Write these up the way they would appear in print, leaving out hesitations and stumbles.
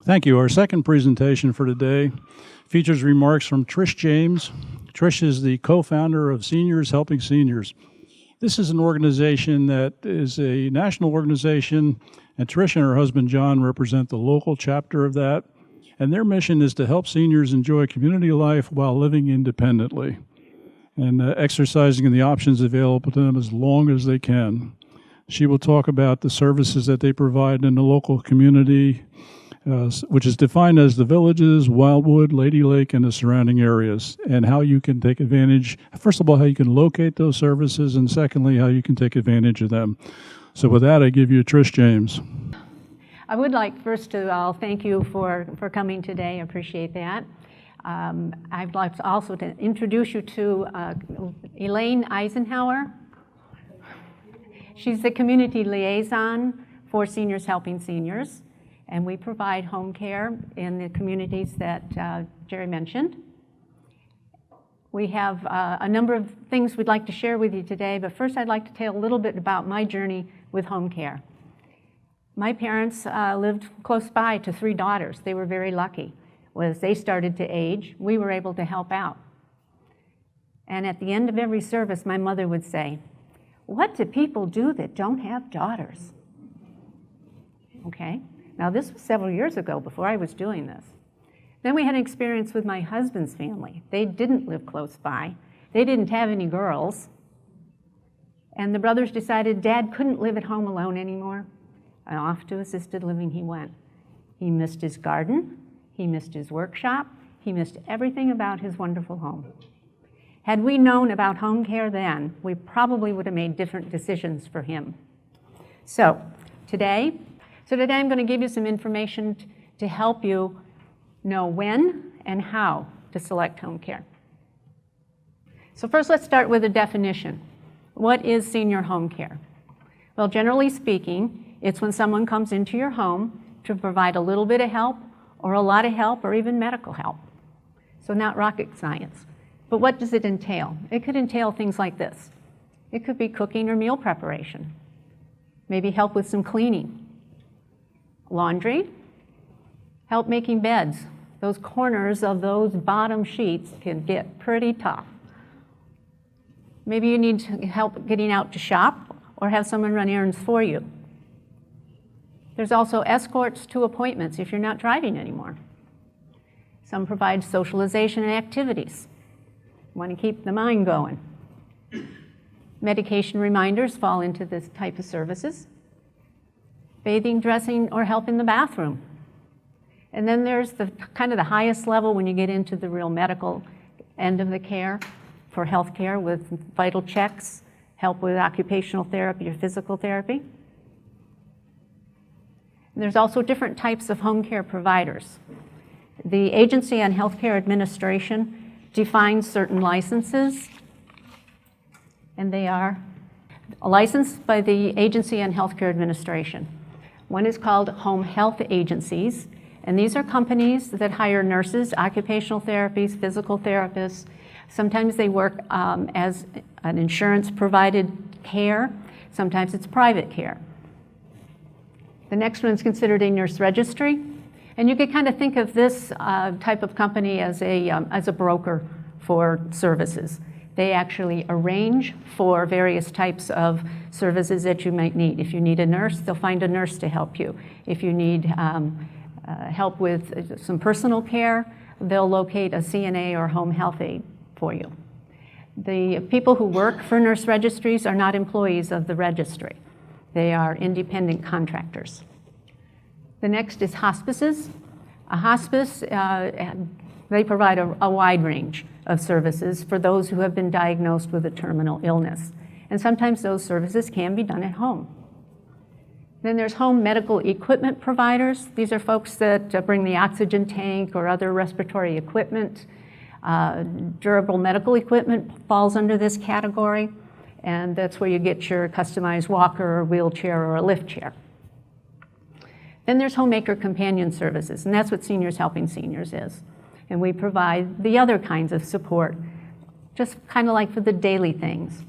Thank you. Our second presentation for today features remarks from Trish James. Trish is the co-founder of Seniors Helping Seniors. This is an organization that is a national organization, and Trish and her husband John represent the local chapter of that. And their mission is to help seniors enjoy community life while living independently and exercising the options available to them as long as they can. She will talk about the services that they provide in the local community, which is defined as the villages, Wildwood, Lady Lake, and the surrounding areas, and how you can take advantage, first of all, how you can locate those services, and secondly, how you can take advantage of them. So with that, I give you Trish James. I would like first to thank you for coming today. I appreciate that. I'd like also to introduce you to Elaine Eisenhower. She's the community liaison for Seniors Helping Seniors, and we provide home care in the communities that Jerry mentioned. We have a number of things we'd like to share with you today, but first I'd like to tell a little bit about my journey with home care. My parents lived close by to 3 daughters. They were very lucky. As they started to age, we were able to help out. And at the end of every service, my mother would say, "What do people do that don't have daughters?" Okay. Now, this was several years ago before I was doing this. Then we had an experience with my husband's family. They didn't live close by. They didn't have any girls. And the brothers decided Dad couldn't live at home alone anymore. And off to assisted living he went. He missed his garden. He missed his workshop. He missed everything about his wonderful home. Had we known about home care then, we probably would have made different decisions for him. So today I'm going to give you some information to help you know when and how to select home care. So first, let's start with a definition. What is senior home care? Well, generally speaking, it's when someone comes into your home to provide a little bit of help or a lot of help or even medical help. So not rocket science. But what does it entail? It could entail things like this. It could be cooking or meal preparation. Maybe help with some cleaning. Laundry, help making beds. Those corners of those bottom sheets can get pretty tough. Maybe you need help getting out to shop or have someone run errands for you. There's also escorts to appointments if you're not driving anymore. Some provide socialization and activities. Want to keep the mind going. Medication reminders fall into this type of services. Bathing, dressing, or help in the bathroom. And then there's the kind of the highest level when you get into the real medical end of the care for health care with vital checks, help with occupational therapy or physical therapy. And there's also different types of home care providers. The Agency on Healthcare Administration defines certain licenses, and they are licensed by the Agency on Healthcare Administration. One is called home health agencies, and these are companies that hire nurses, occupational therapies, physical therapists. Sometimes they work as an insurance-provided care. Sometimes it's private care. The next one is considered a nurse registry, and you could kind of think of this type of company as a broker for services. They actually arrange for various types of services that you might need. If you need a nurse, they'll find a nurse to help you. If you need help with some personal care, they'll locate a CNA or home health aide for you. The people who work for nurse registries are not employees of the registry. They are independent contractors. The next is hospices. A hospice, they provide a wide range of services for those who have been diagnosed with a terminal illness. And sometimes those services can be done at home. Then there's home medical equipment providers. These are folks that bring the oxygen tank or other respiratory equipment. Durable medical equipment falls under this category, and that's where you get your customized walker or wheelchair or a lift chair. Then there's homemaker companion services, and that's what Seniors Helping Seniors is. And we provide the other kinds of support, just kind of like for the daily things.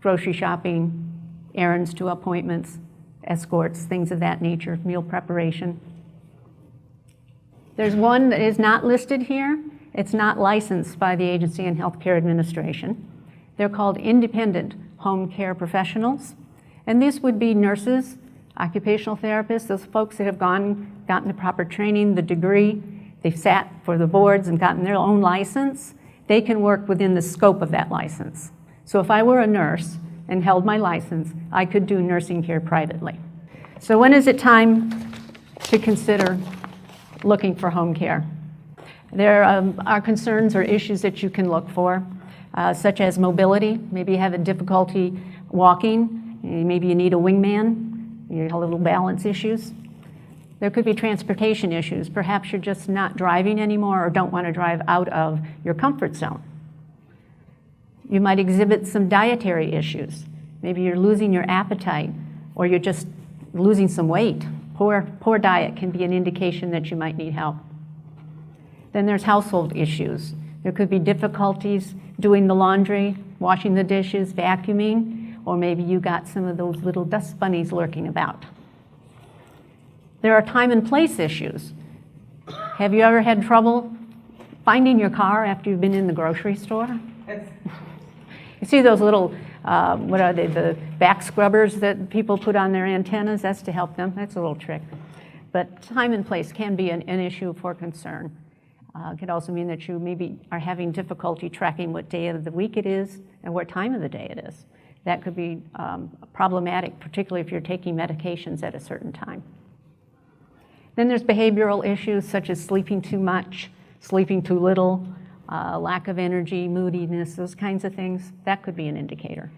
Grocery shopping, errands to appointments, escorts, things of that nature, meal preparation. There's one that is not listed here. It's not licensed by the Agency on Healthcare Administration. They're called independent home care professionals. And these would be nurses, occupational therapists, those folks that have gotten the proper training, the degree, they've sat for the boards and gotten their own license. They can work within the scope of that license. So if I were a nurse and held my license, I could do nursing care privately. So when is it time to consider looking for home care? There are concerns or issues that you can look for, such as mobility. Maybe you have a difficulty walking. Maybe you need a wingman. You have little balance issues. There could be transportation issues. Perhaps you're just not driving anymore or don't want to drive out of your comfort zone. You might exhibit some dietary issues. Maybe you're losing your appetite or you're just losing some weight. Poor diet can be an indication that you might need help. Then there's household issues. There could be difficulties doing the laundry, washing the dishes, vacuuming, or maybe you got some of those little dust bunnies lurking about. There are time and place issues. Have you ever had trouble finding your car after you've been in the grocery store? You see those little, what are they, the back scrubbers that people put on their antennas? That's to help them. That's a little trick. But time and place can be an issue for concern. It could also mean that you maybe are having difficulty tracking what day of the week it is and what time of the day it is. That could be problematic, particularly if you're taking medications at a certain time. Then there's behavioral issues such as sleeping too much, sleeping too little, lack of energy, moodiness, those kinds of things. That could be an indicator.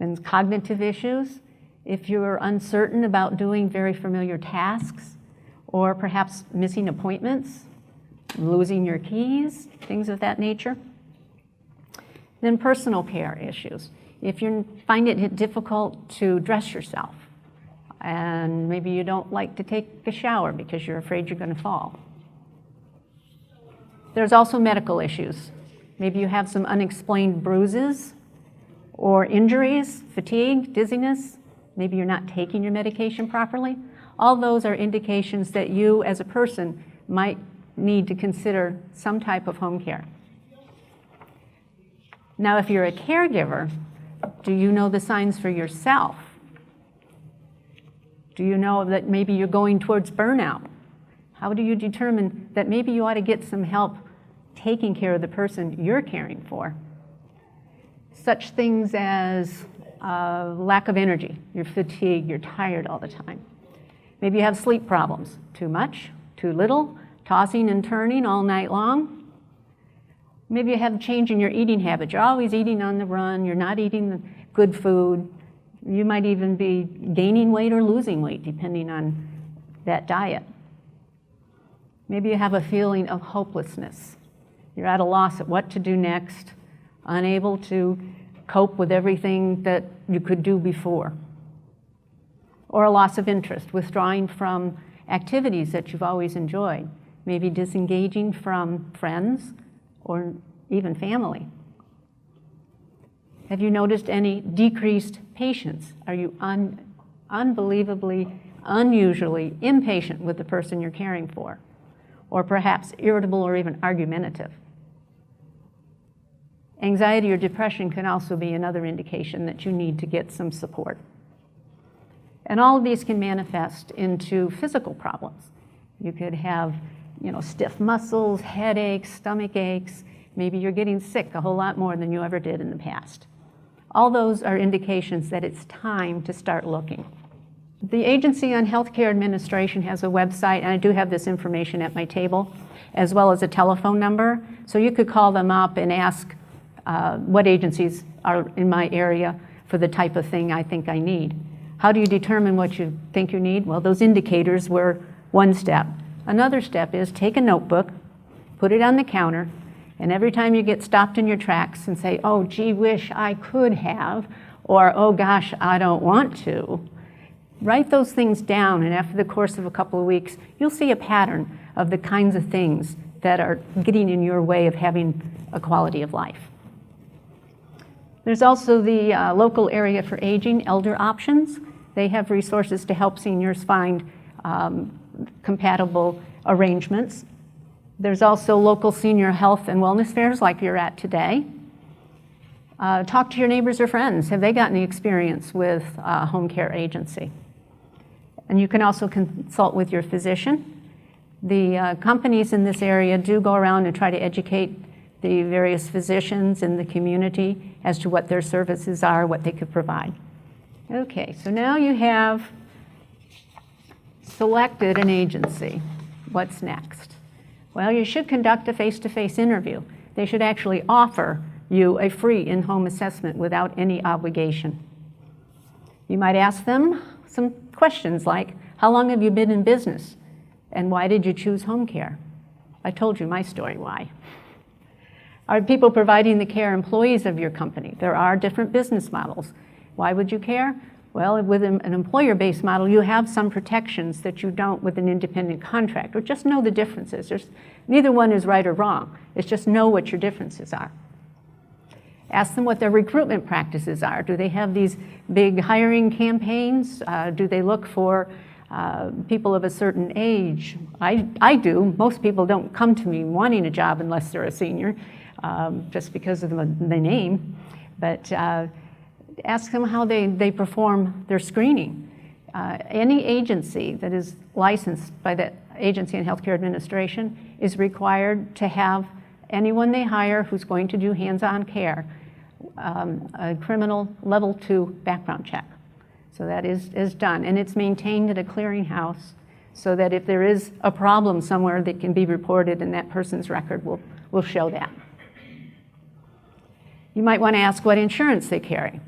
Then cognitive issues. If you're uncertain about doing very familiar tasks or perhaps missing appointments, losing your keys, things of that nature. Then personal care issues. If you find it difficult to dress yourself, and maybe you don't like to take a shower because you're afraid you're going to fall. There's also medical issues. Maybe you have some unexplained bruises or injuries, fatigue, dizziness. Maybe you're not taking your medication properly. All those are indications that you as a person might need to consider some type of home care. Now, if you're a caregiver, do you know the signs for yourself? Do you know that maybe you're going towards burnout? How do you determine that maybe you ought to get some help taking care of the person you're caring for? Such things as lack of energy, you're fatigued, you're tired all the time. Maybe you have sleep problems, too much, too little, tossing and turning all night long. Maybe you have a change in your eating habits. You're always eating on the run. You're not eating the good food. You might even be gaining weight or losing weight, depending on that diet. Maybe you have a feeling of hopelessness. You're at a loss at what to do next, unable to cope with everything that you could do before. Or a loss of interest, withdrawing from activities that you've always enjoyed. Maybe disengaging from friends or even family. Have you noticed any decreased patience? Are you unbelievably, unusually impatient with the person you're caring for? Or perhaps irritable or even argumentative? Anxiety or depression can also be another indication that you need to get some support. And all of these can manifest into physical problems. You could have stiff muscles, headaches, stomach aches. Maybe you're getting sick a whole lot more than you ever did in the past. All those are indications that it's time to start looking. The Agency on Healthcare Administration has a website, and I do have this information at my table, as well as a telephone number. So you could call them up and ask what agencies are in my area for the type of thing I think I need. How do you determine what you think you need? Well, those indicators were one step. Another step is take a notebook, put it on the counter, and every time you get stopped in your tracks and say, oh, gee, wish I could have, or oh gosh, I don't want to, write those things down, and after the course of a couple of weeks, you'll see a pattern of the kinds of things that are getting in your way of having a quality of life. There's also the local area for aging, Elder Options. They have resources to help seniors find compatible arrangements. There's also local senior health and wellness fairs like you're at today. Talk to your neighbors or friends. Have they got any experience with a home care agency? And you can also consult with your physician. The companies in this area do go around and try to educate the various physicians in the community as to what their services are, what they could provide. Okay, so now you have selected an agency. What's next? Well, you should conduct a face-to-face interview. They should actually offer you a free in-home assessment without any obligation. You might ask them some questions like, how long have you been in business? And why did you choose home care? I told you my story, why. Are people providing the care employees of your company? There are different business models. Why would you care? Well, with an employer-based model, you have some protections that you don't with an independent contractor. Just know the differences. Neither one is right or wrong. It's just know what your differences are. Ask them what their recruitment practices are. Do they have these big hiring campaigns? Do they look for people of a certain age? I do. Most people don't come to me wanting a job unless they're a senior, just because of the name. But ask them how they perform their screening. Any agency that is licensed by the Agency on Healthcare Administration is required to have anyone they hire who's going to do hands-on care, a criminal level 2 background check. So that is done, and it's maintained at a clearinghouse so that if there is a problem somewhere that can be reported, and that person's record will show that. You might want to ask what insurance they carry.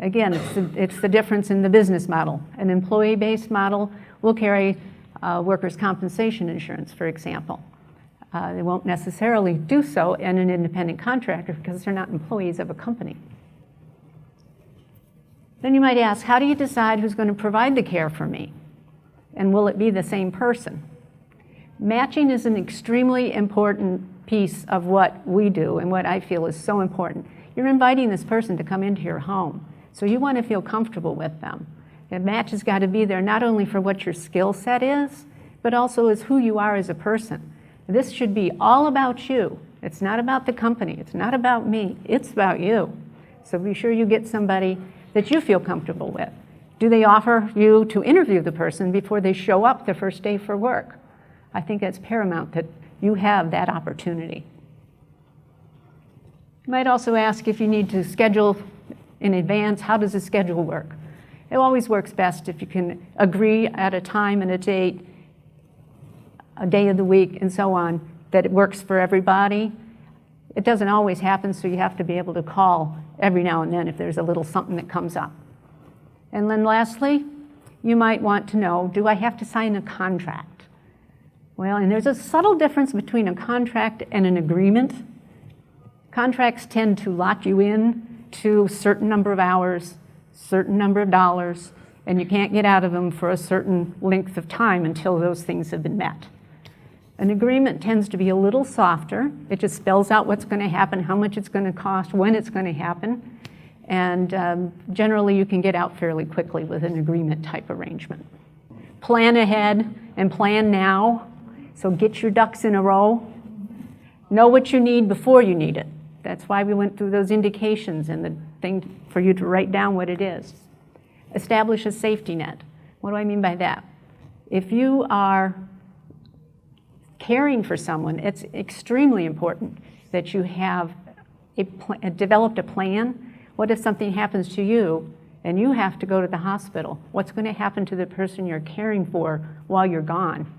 Again, it's the difference in the business model. An employee-based model will carry workers' compensation insurance, for example. They won't necessarily do so in an independent contractor because they're not employees of a company. Then you might ask, how do you decide who's going to provide the care for me? And will it be the same person? Matching is an extremely important piece of what we do and what I feel is so important. You're inviting this person to come into your home, so you want to feel comfortable with them. The match has got to be there not only for what your skill set is, but also as who you are as a person. This should be all about you. It's not about the company. It's not about me. It's about you. So be sure you get somebody that you feel comfortable with. Do they offer you to interview the person before they show up the first day for work? I think it's paramount that you have that opportunity. You might also ask if you need to schedule in advance. How does the schedule work? It always works best if you can agree at a time and a date, a day of the week, and so on, that it works for everybody. It doesn't always happen, so you have to be able to call every now and then if there's a little something that comes up. And then lastly, you might want to know, do I have to sign a contract? Well, and there's a subtle difference between a contract and an agreement. Contracts tend to lock you in to a certain number of hours, certain number of dollars, and you can't get out of them for a certain length of time until those things have been met. An agreement tends to be a little softer. It just spells out what's going to happen, how much it's going to cost, when it's going to happen. And generally, you can get out fairly quickly with an agreement type arrangement. Plan ahead and plan now. So get your ducks in a row. Know what you need before you need it. That's why we went through those indications and the thing for you to write down what it is. Establish a safety net. What do I mean by that? If you are caring for someone, it's extremely important that you have developed a plan. What if something happens to you and you have to go to the hospital? What's going to happen to the person you're caring for while you're gone?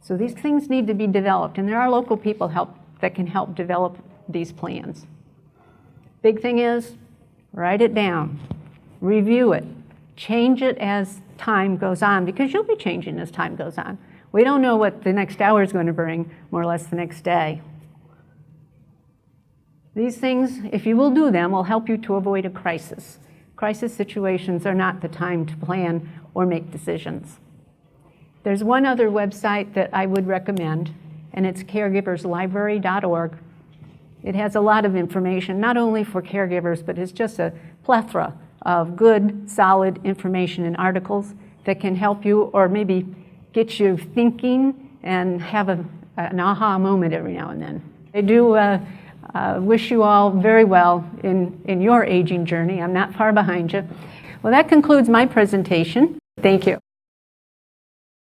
So these things need to be developed, and there are local people that can help develop these plans. Big thing is, write it down, review it, change it as time goes on, because you'll be changing as time goes on. We don't know what the next hour is going to bring, more or less the next day. These things, if you will do them, will help you to avoid a crisis. Crisis situations are not the time to plan or make decisions. There's one other website that I would recommend, and it's caregiverslibrary.org. It has a lot of information, not only for caregivers, but it's just a plethora of good, solid information and articles that can help you or maybe get you thinking and have an aha moment every now and then. I do wish you all very well in your aging journey. I'm not far behind you. Well, that concludes my presentation. Thank you.